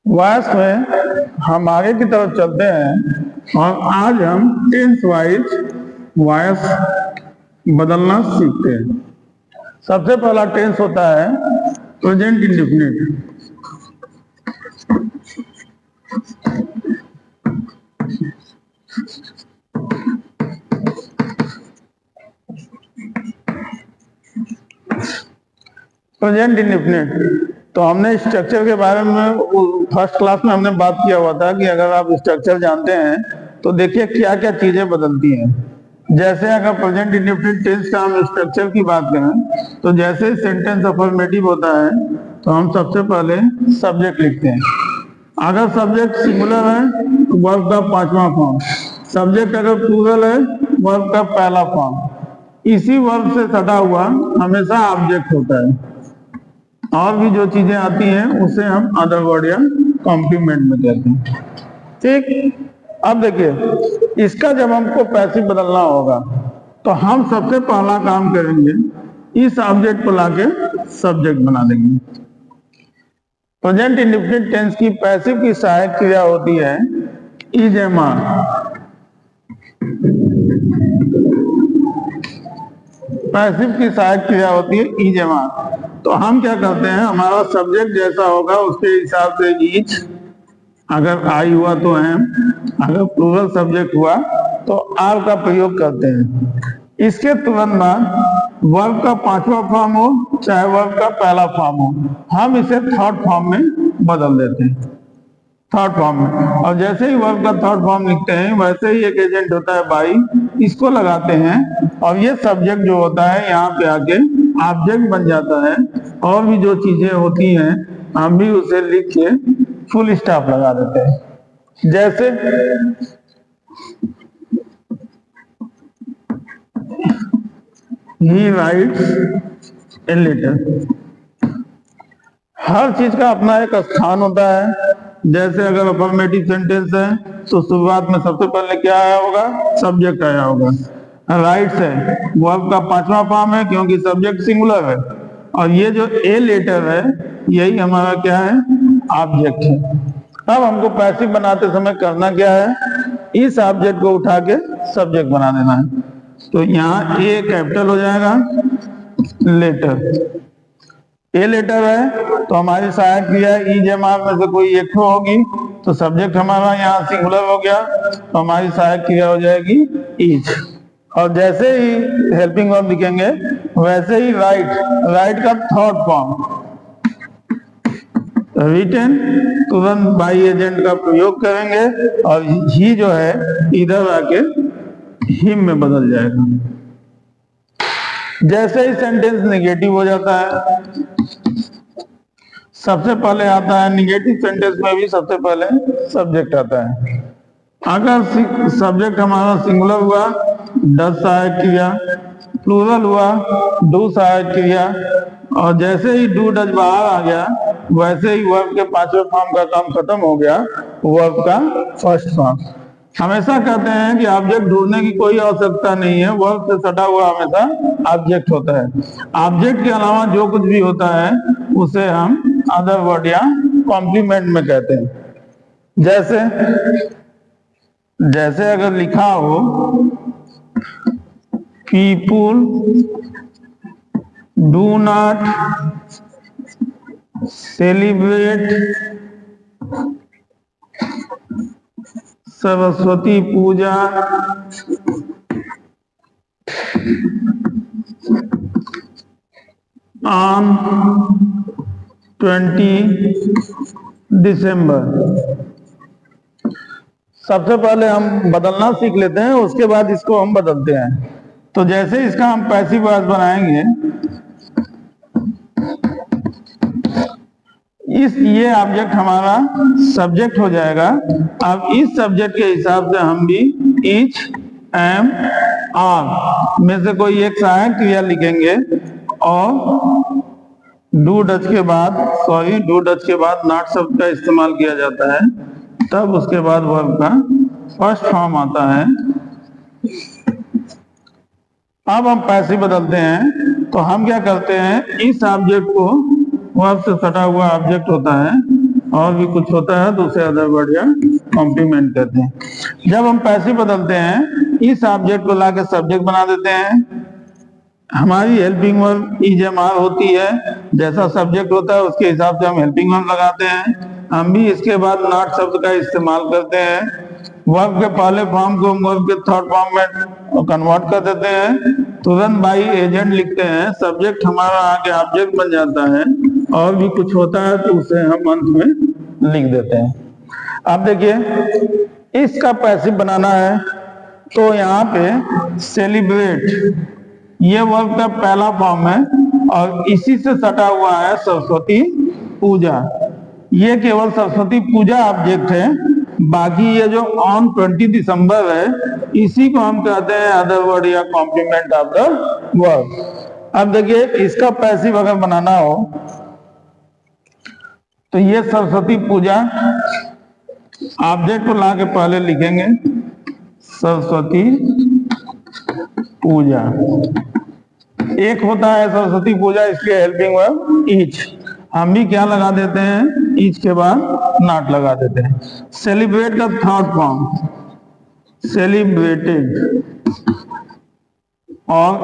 Voice में हम आगे की तरफ चलते हैं और आज हम टेंस वाइज वॉइस बदलना सीखते हैं। सबसे पहला टेंस होता है प्रेजेंट इंडेफिनिट। प्रेजेंट इंडेफिनिट तो हमने स्ट्रक्चर के बारे में फर्स्ट क्लास में हमने बात किया हुआ था कि अगर आप स्ट्रक्चर जानते हैं तो देखिए क्या क्या चीजें बदलती हैं। जैसे अगर प्रेजेंट इंडेफिनिट टेंस का हम स्ट्रक्चर की बात करें तो जैसे सेंटेंस अफर्मेटिव होता है तो हम सबसे पहले सब्जेक्ट लिखते हैं। अगर सब्जेक्ट सिंगुलर है तो वर्ब का पांचवा फॉर्म, सब्जेक्ट अगर प्लूरल है वर्ब का पहला फॉर्म। इसी वर्ब से सटा हुआ हमेशा ऑब्जेक्ट होता है। और भी जो चीजें आती हैं उसे हम अदर वर्ड या कॉम्प्लीमेंट में कहते हैं। ठीक, अब देखिए इसका जब हमको पैसिव बदलना होगा तो हम सबसे पहला काम करेंगे इस ऑब्जेक्ट को लाके सब्जेक्ट बना देंगे। प्रेजेंट इंडेफिनिट टेंस की पैसिव की सहायक क्रिया होती है इज एम आर। पैसिव की सहायक क्रिया होती है इज एम आर। तो हम क्या करते हैं, हमारा सब्जेक्ट जैसा होगा उसके हिसाब से ईच, अगर आई हुआ तो एम, अगर प्लूरल सब्जेक्ट हुआ तो आर का प्रयोग करते हैं। इसके तुरंत बाद वर्ब का पांचवा फॉर्म हो चाहे वर्ब का पहला फॉर्म हो, हम इसे थर्ड फॉर्म में बदल देते हैं। थर्ड फॉर्म में, और जैसे ही वर्ब का थर्ड फॉर्म लिखते हैं वैसे ही एक एजेंट होता है बाई, इसको लगाते हैं और ये सब्जेक्ट जो होता है यहाँ पे आके ऑब्जेक्ट बन जाता है। और भी जो चीजें होती हैं हम भी उसे लिख के फुल स्टॉप लगा देते हैं। जैसे ही राइट्स ए लेटर। हर चीज का अपना एक स्थान होता है। जैसे अगर अफर्मेटिव सेंटेंस है तो शुरुआत में सबसे पहले क्या आया होगा, सब्जेक्ट आया होगा। राइट्स है वर्ब का पांचवा फॉर्म है क्योंकि सब्जेक्ट सिंगुलर है, और ये जो ए लेटर है यही हमारा क्या है, ऑब्जेक्ट है। अब हमको पैसिव बनाते समय करना क्या है, इस ऑब्जेक्ट को उठा के सब्जेक्ट बना देना है। तो यहाँ ए कैपिटल हो जाएगा, लेटर ए लेटर है तो हमारी सहायक क्रिया इज एम आर में से कोई एक तो होगी, तो सब्जेक्ट हमारा यहाँ सिंगुलर हो गया तो हमारी सहायक क्रिया हो जाएगी इज। और जैसे ही हेल्पिंग वर्ब लिखेंगे वैसे ही राइट, राइट का थर्ड फॉर्म रिटन, तुरंत बाई एजेंट का प्रयोग करेंगे और ही जो है इधर आके हिम में बदल जाएगा। जैसे ही सेंटेंस नेगेटिव हो जाता है, सबसे पहले आता है निगेटिव सेंटेंस में भी सबसे पहले सब्जेक्ट आता है। अगर सब्जेक्ट हमारा सिंगुलर हुआ डज सहायक क्रिया, प्लूरल हुआ डू सहायक क्रिया, और जैसे ही डू डज बाहर आ गया वैसे ही वर्ब के पांचवें फॉर्म का काम खत्म हो गया, वर्ब का फर्स्ट फॉर्म। हमेशा कहते हैं कि ऑब्जेक्ट ढूंढने की कोई आवश्यकता नहीं है, वर्ब से सटा हुआ हमेशा ऑब्जेक्ट होता है। ऑब्जेक्ट के अलावा जो कुछ भी होता है उसे हम अदर वर्ड या कॉम्प्लीमेंट में कहते हैं। जैसे अगर लिखा हो people do not celebrate Saraswati Puja on 20 December. सबसे पहले हम बदलना सीख लेते हैं, उसके बाद इसको हम बदलते हैं। तो जैसे इसका हम पैसिव वॉइस बनाएंगे, ये ऑब्जेक्ट हमारा सब्जेक्ट हो जाएगा। अब इस सब्जेक्ट के हिसाब से हम भी ईच, एम, आर में से कोई एक सहायक क्रिया लिखेंगे और डू डच के बाद नॉट शब्द का इस्तेमाल किया जाता है, तब उसके बाद वर्ब का फर्स्ट फॉर्म आता है। अब हम पैसिव बदलते हैं, तो हम क्या करते हैं, इस ऑब्जेक्ट को वर्ब से सटा हुआ ऑब्जेक्ट होता है और भी कुछ होता है तो उसे अदर वर्ड या कॉम्प्लीमेंट कहते हैं। जब हम पैसिव बदलते हैं, इस ऑब्जेक्ट को लाके सब्जेक्ट बना देते हैं। हमारी हेल्पिंग वर्ब EJMR होती है, जैसा सब्जेक्ट होता है उसके हिसाब से हम हेल्पिंग वर्ब लगाते हैं। हम भी इसके बाद नॉट शब्द का इस्तेमाल करते हैं। वर्ब के पहले फॉर्म को वर्ब के थर्ड फॉर्म में कन्वर्ट कर देते हैं। तुरंत बाई एजेंट लिखते हैं, सब्जेक्ट हमारा आगे ऑब्जेक्ट बन जाता है। और भी कुछ होता है तो उसे हम अंत में लिख देते हैं। अब देखिए इसका पैसिव बनाना है तो यहाँ पे सेलिब्रेट ये वर्ब का पहला फॉर्म है और इसी से सटा हुआ है सरस्वती पूजा। ये केवल सरस्वती पूजा ऑब्जेक्ट है, बाकी ये जो ऑन 20 दिसंबर है इसी को हम कहते हैं अदर वर्ड या कॉम्प्लीमेंट ऑफ द वर्ब। अब देखिए इसका पैसिव अगर बनाना हो तो ये सरस्वती पूजा ऑब्जेक्ट को ला के पहले लिखेंगे सरस्वती पूजा। एक होता है सरस्वती पूजा, इसलिए हेल्पिंग वर्ब ईच। हम भी क्या लगा देते हैं, ईच के बाद नॉट लगा देते हैं। सेलिब्रेट का थर्ड फॉर्म सेलिब्रेटेड, और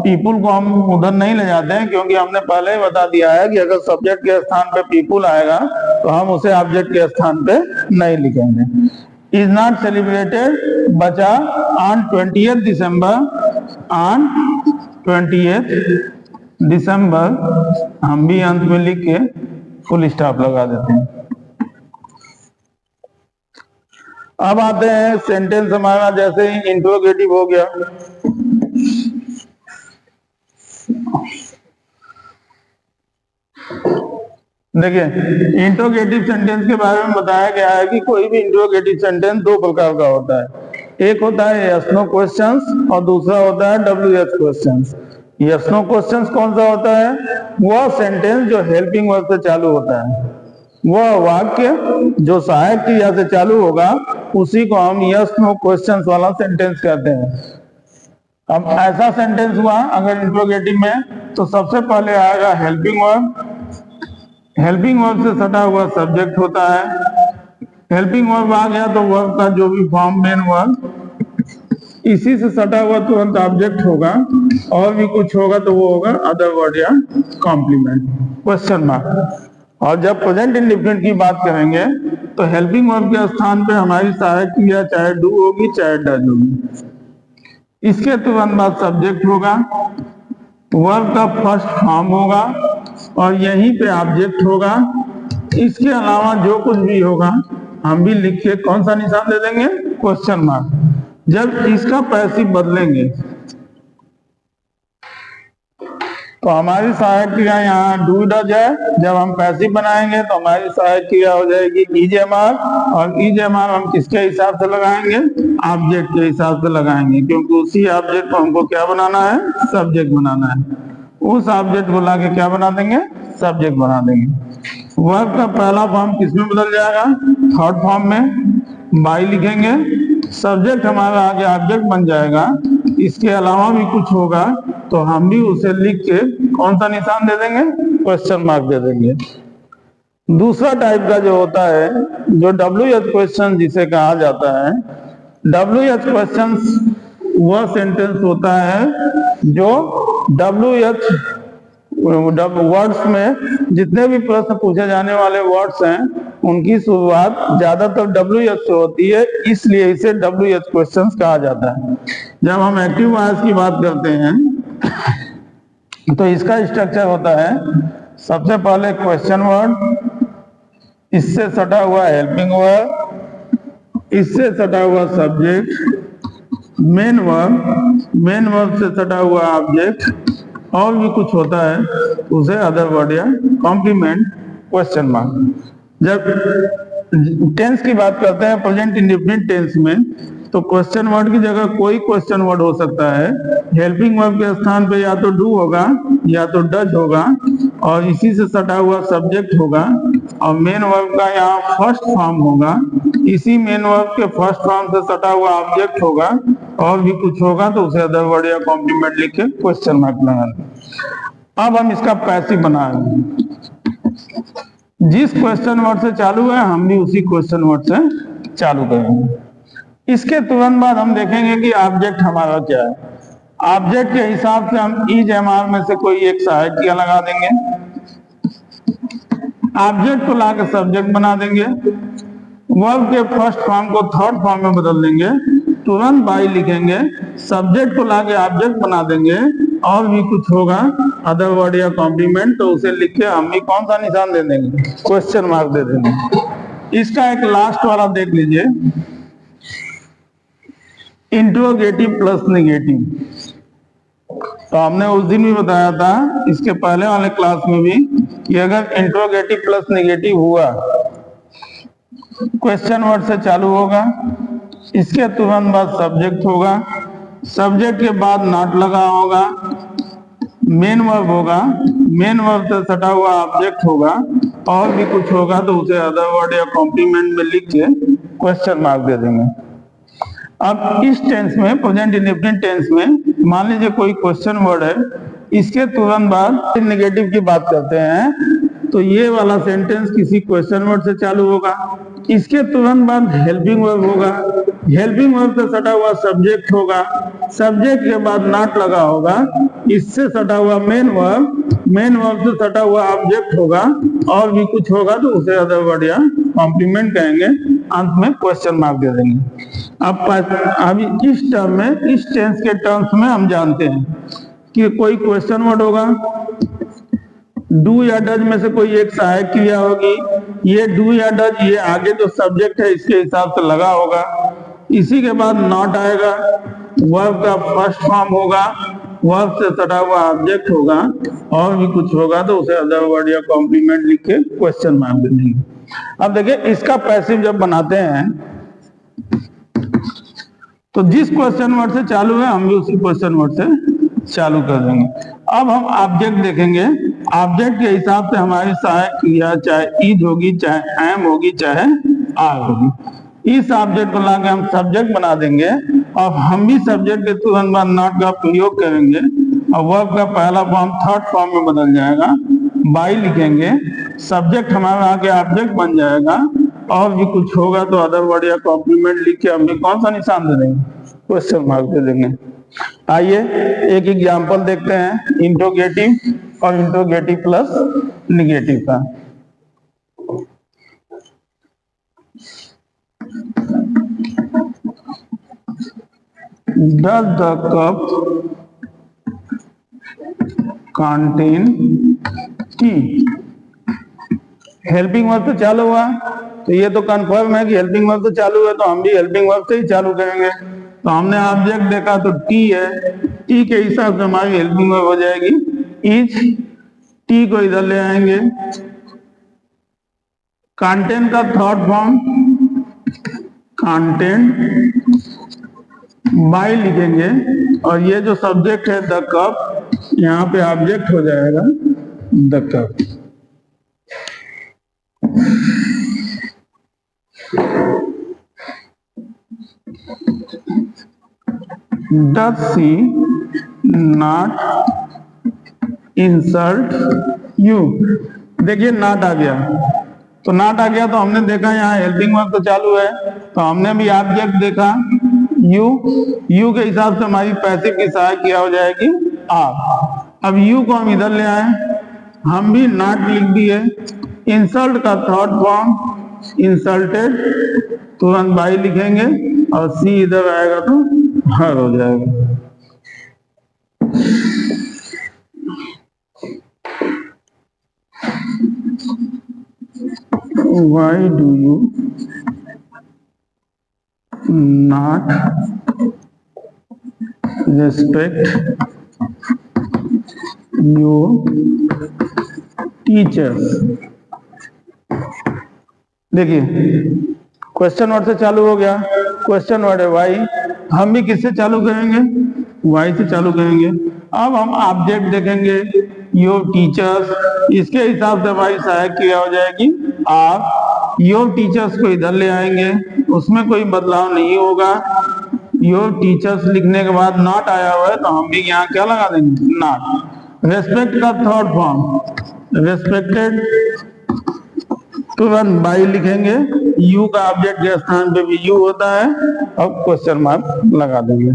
पीपुल को हम उधर नहीं ले जाते हैं क्योंकि हमने पहले ही बता दिया है कि अगर सब्जेक्ट के स्थान पे पीपुल आएगा तो हम उसे ऑब्जेक्ट के स्थान पे नहीं लिखेंगे। इज नॉट सेलिब्रेटेड बचा on 20th December. On 20th दिसंबर हम भी अंत में लिख के फुल स्टॉप लगा देते हैं। अब आते हैं सेंटेंस हमारा, जैसे ही इंट्रोगेटिव हो गया। देखिए इंट्रोगेटिव सेंटेंस के बारे में बताया गया है कि कोई भी इंट्रोगेटिव सेंटेंस दो प्रकार का होता है। एक होता है यस नो क्वेश्चंस और दूसरा होता है WH questions. Yes no questions कौन सा होता है, वह सेंटेंस जो हेल्पिंग वर्ब से चालू होता है, वह वाक्य जो सहायक क्रिया से चालू होगा उसी को हम यस नो क्वेश्चंस वाला सेंटेंस कहते हैं। अब ऐसा सेंटेंस हुआ अगर इंट्रोगेटिव में तो सबसे पहले आएगा हेल्पिंग वर्ब। हेल्पिंग वर्ब से सटा हुआ सब्जेक्ट होता है। हेल्पिंग वर्ब आ गया तो वर्ब का जो भी फॉर्म मेन वर्ब, इसी से सटा हुआ तुरंत ऑब्जेक्ट होगा। और भी कुछ होगा तो वो होगा अदर वर्ड या कॉम्प्लीमेंट क्वेश्चन मार्क। और जब प्रेजेंट इंडेफिनिट की बात करेंगे तो हेल्पिंग वर्ब के स्थान पे हमारी सहायक क्रिया चाहे डू होगी चाहे डज होगी। इसके तुरंत बाद सब्जेक्ट होगा, वर्ब का फर्स्ट फॉर्म होगा और यहीं पे ऑब्जेक्ट होगा। इसके अलावा जो कुछ भी होगा हम भी लिख के कौन सा निशान दे देंगे, क्वेश्चन मार्क। जब इसका पैसिव बदलेंगे तो हमारी सहायक क्रिया यहाँ डू डज है। जब हम पैसिव बनाएंगे तो हमारी सहायक क्रिया हो जाएगी EJMR। और EJMR हम किसके हिसाब से लगाएंगे, ऑब्जेक्ट के हिसाब से लगाएंगे, क्योंकि उसी ऑब्जेक्ट को हमको क्या बनाना है, सब्जेक्ट बनाना है। उस ऑब्जेक्ट को लाके क्या बना देंगे, सब्जेक्ट बना देंगे। वर्ब का पहला फॉर्म किसमें बदल जाएगा, थर्ड फॉर्म में बाई लिखेंगे। सब्जेक्ट हमारा आगे ऑब्जेक्ट बन जाएगा। इसके अलावा भी कुछ होगा तो हम भी उसे लिख के कौन सा निशान दे देंगे, क्वेश्चन मार्क दे देंगे। दूसरा टाइप का जो होता है जो WH क्वेश्चन जिसे कहा जाता है, WH क्वेश्चन वह सेंटेंस होता है जो WH वर्ड्स में जितने भी प्रश्न पूछे जाने वाले वर्ड्स हैं उनकी शुरुआत ज्यादातर WH से होती है, इसलिए इसे WH क्वेश्चंस कहा जाता है। जब हम एक्टिव वॉइस की बात करते हैं तो इसका स्ट्रक्चर होता है, सबसे पहले क्वेश्चन वर्ड, इससे सटा हुआ हेल्पिंग वर्ब, इससे सटा हुआ सब्जेक्ट, मेन वर्ब से सटा हुआ ऑब्जेक्ट, और भी कुछ होता है उसे अदर वर्ड या कॉम्प्लीमेंट क्वेश्चन मार्क। जब टेंस की बात करते हैं प्रेजेंट इंडेफिनिट टेंस में तो क्वेश्चन वर्ड की जगह कोई क्वेश्चन वर्ड हो सकता है। हेल्पिंग वर्ब के स्थान पे या तो डू होगा या तो डज होगा और इसी से सटा हुआ सब्जेक्ट होगा और मेन वर्ब का यहाँ फर्स्ट फॉर्म होगा। इसी मेन वर्ब के फर्स्ट फॉर्म से सटा हुआ ऑब्जेक्ट होगा और भी कुछ होगा तो उसे अदर वर्ड या कॉम्प्लीमेंट लिख के क्वेश्चन मार्क लगाना। अब हम इसका पैसिव बनाएंगे। जिस क्वेश्चन वर्ड से चालू है हम भी उसी क्वेश्चन वर्ड से चालू करेंगे। इसके तुरंत बाद हम देखेंगे कि ऑब्जेक्ट हमारा क्या है। ऑब्जेक्ट के हिसाब से हम इज एमआर में से कोई एक सहायक लगा देंगे, ऑब्जेक्ट को लाकर सब्जेक्ट बना देंगे, वर्ब के फर्स्ट फॉर्म को थर्ड फॉर्म में बदल देंगे, तुरंत बाई लिखेंगे, सब्जेक्ट को लाके ऑब्जेक्ट बना देंगे, और भी कुछ होगा अदर वर्ड या कॉम्प्लीमेंट तो उसे लिख के हम भी कौन सा निशान दे देंगे, क्वेश्चन मार्क दे देंगे। इसका एक लास्ट वाला देख लीजिए, इंट्रोगेटिव प्लस नेगेटिव। तो हमने उस दिन भी बताया था, इसके पहले वाले क्लास में भी, कि अगर इंट्रोगेटिव प्लस नेगेटिव हुआ, क्वेश्चन वर्ड से चालू होगा, इसके तुरंत बाद सब्जेक्ट होगा, सब्जेक्ट के बाद नॉट लगा होगा, मेन वर्ब होगा, मेन वर्ब से सटा हुआ ऑब्जेक्ट होगा, और भी कुछ होगा तो उसे अदर वर्ड या कॉम्प्लीमेंट में लिख के क्वेश्चन मार्क दे देंगे। अब इस टेंस में, प्रेजेंट इंडेफिनिट टेंस में, मान लीजिए कोई क्वेश्चन वर्ड है, इसके तुरंत बाद नेगेटिव की बात करते हैं, तो ये वाला सेंटेंस किसी क्वेश्चन वर्ड से चालू होगा, इसके तुरंत बाद हेल्पिंग वर्ब होगा, हेल्पिंग वर्ब से सटा हुआ सब्जेक्ट होगा, सब्जेक्ट के बाद नॉट लगा होगा, इससे सटा हुआ मेन वर्ब, मेन वर्ब से सटा हुआ ऑब्जेक्ट होगा, और भी कुछ होगा तो उसे अदर वर्ड या कॉम्प्लीमेंट कहेंगे, अंत में क्वेश्चन मार्क दे देंगे। अब इस टर्म में, इस टेंस के टर्म्स में हम जानते हैं कि कोई क्वेश्चन वर्ड होगा, डू या डज में से कोई एक सहायक क्रिया होगी, ये डू या डज ये आगे जो सब्जेक्ट है इसके हिसाब से लगा होगा, इसी के बाद नॉट आएगा, वर्ब का फर्स्ट फॉर्म होगा, वर्ब से सटा हुआ ऑब्जेक्ट होगा, और भी कुछ होगा तो उसे अदर वर्ड या कॉम्प्लीमेंट लिख के क्वेश्चन मार्क दे देंगे। अब देखिए, इसका पैसिव जब बनाते हैं तो जिस क्वेश्चन वर्ड से चालू है हम भी उसी क्वेश्चन वर्ड से चालू कर देंगे। अब हम ऑब्जेक्ट देखेंगे, ऑब्जेक्ट के हिसाब से हमारी सहायक क्रिया चाहे इज होगी, चाहे एम होगी, चाहे आर होगी। इस ऑब्जेक्ट को लाके हम सब्जेक्ट बना देंगे, और हम भी सब्जेक्ट के तुरंत बाद नॉट का प्रयोग करेंगे, और वर्ब का पहला फॉर्म थर्ड फॉर्म में बदल जाएगा, बाई लिखेंगे, सब्जेक्ट हमारा आगे ऑब्जेक्ट बन जाएगा, और भी कुछ होगा तो अदर वर्ड या कॉम्प्लीमेंट लिख के हम भी कौन सा निशान दे देंगे, क्वेश्चन मार्क दे देंगे। आइए एक एग्जांपल देखते हैं इंट्रोगेटिव और इंट्रोगेटिव प्लस नेगेटिव का। Does the cup contain tea? Helping verb से चालू हुआ तो ये तो कंफर्म है कि हेल्पिंग वर्ब से चालू है, तो हम भी हेल्पिंग वर्ब से ही चालू करेंगे। तो हमने ऑब्जेक्ट देखा तो टी है, टी के हिसाब से हमारी हेल्पिंग वर्ब हो जाएगी इज, टी को इधर ले आएंगे, कंटेंट का थर्ड फॉर्म कंटेंट, बाई लिखेंगे, और ये जो सब्जेक्ट है द कप, यहाँ पे ऑब्जेक्ट हो जाएगा the cup. Does she not insult you? देखिए नॉट आ गया, तो नॉट आ गया तो हमने देखा यहाँ हेल्पिंग वर्ब तो चालू है, तो हमने भी ऑब्जेक्ट देखा यू, यू के हिसाब से हमारी पैसिव की सहायक क्या हो जाएगी आप। अब यू को हम इधर ले आए, हम भी नॉट लिख दिए, इंसल्ट का थर्ड फॉर्म इंसल्टेड, तुरंत बाई लिखेंगे, और सी इधर आएगा तो हर हो जाएगा। Why do you not respect your teachers? देखिए क्वेश्चन वर्ड से चालू हो गया, क्वेश्चन वर्ड है वाई, हम भी किससे चालू करेंगे, वाई से चालू करेंगे। अब हम ऑब्जेक्ट देखेंगे योर टीचर्स, इसके हिसाब से हमारी सहायक क्रिया हो जाएगी आप, योर टीचर्स को इधर ले आएंगे, उसमें कोई बदलाव नहीं होगा, योर टीचर्स लिखने के बाद नॉट आया हुआ है तो हम भी यहाँ क्या लगा देंगे नॉट। रेस्पेक्ट का थर्ड फॉर्म रेस्पेक्टेड, तो बाद बाई लिखेंगे, यू का ऑब्जेक्ट के स्थान पे भी यू होता है और क्वेश्चन मार्क लगा देंगे।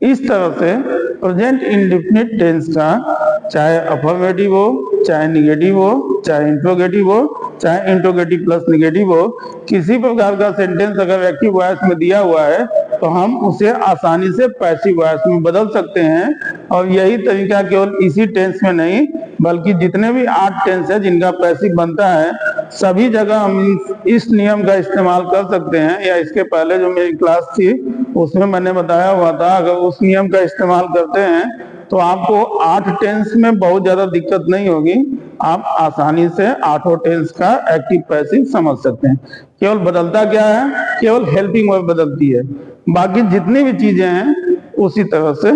इस तरह से प्रेजेंट इंडेफिनिट टेंस का चाहे अफर्मेटिव हो, चाहे निगेटिव हो, चाहे इंट्रोगेटिव हो, चाहे इंट्रोगेटिव प्लस निगेटिव हो, किसी प्रकार का सेंटेंस अगर एक्टिव वॉइस में दिया हुआ है तो हम उसे आसानी से पैसिव वॉइस में बदल सकते हैं। और यही तरीका केवल इसी टेंस में नहीं बल्कि जितने भी 8 टेंस है जिनका पैसिव बनता है सभी जगह हम इस नियम का इस्तेमाल कर सकते हैं। या इसके पहले जो मेरी क्लास थी उसमें मैंने बताया हुआ था, अगर उस नियम का इस्तेमाल करते हैं तो आपको 8 टेंस में बहुत ज्यादा दिक्कत नहीं होगी, आप आसानी से 8 टेंस का एक्टिव पैसिव समझ सकते हैं। केवल बदलता क्या है, केवल हेल्पिंग वर्ब बदलती है, बाकी जितनी भी चीजें हैं उसी तरह से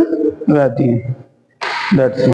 रहती हैं। That's it.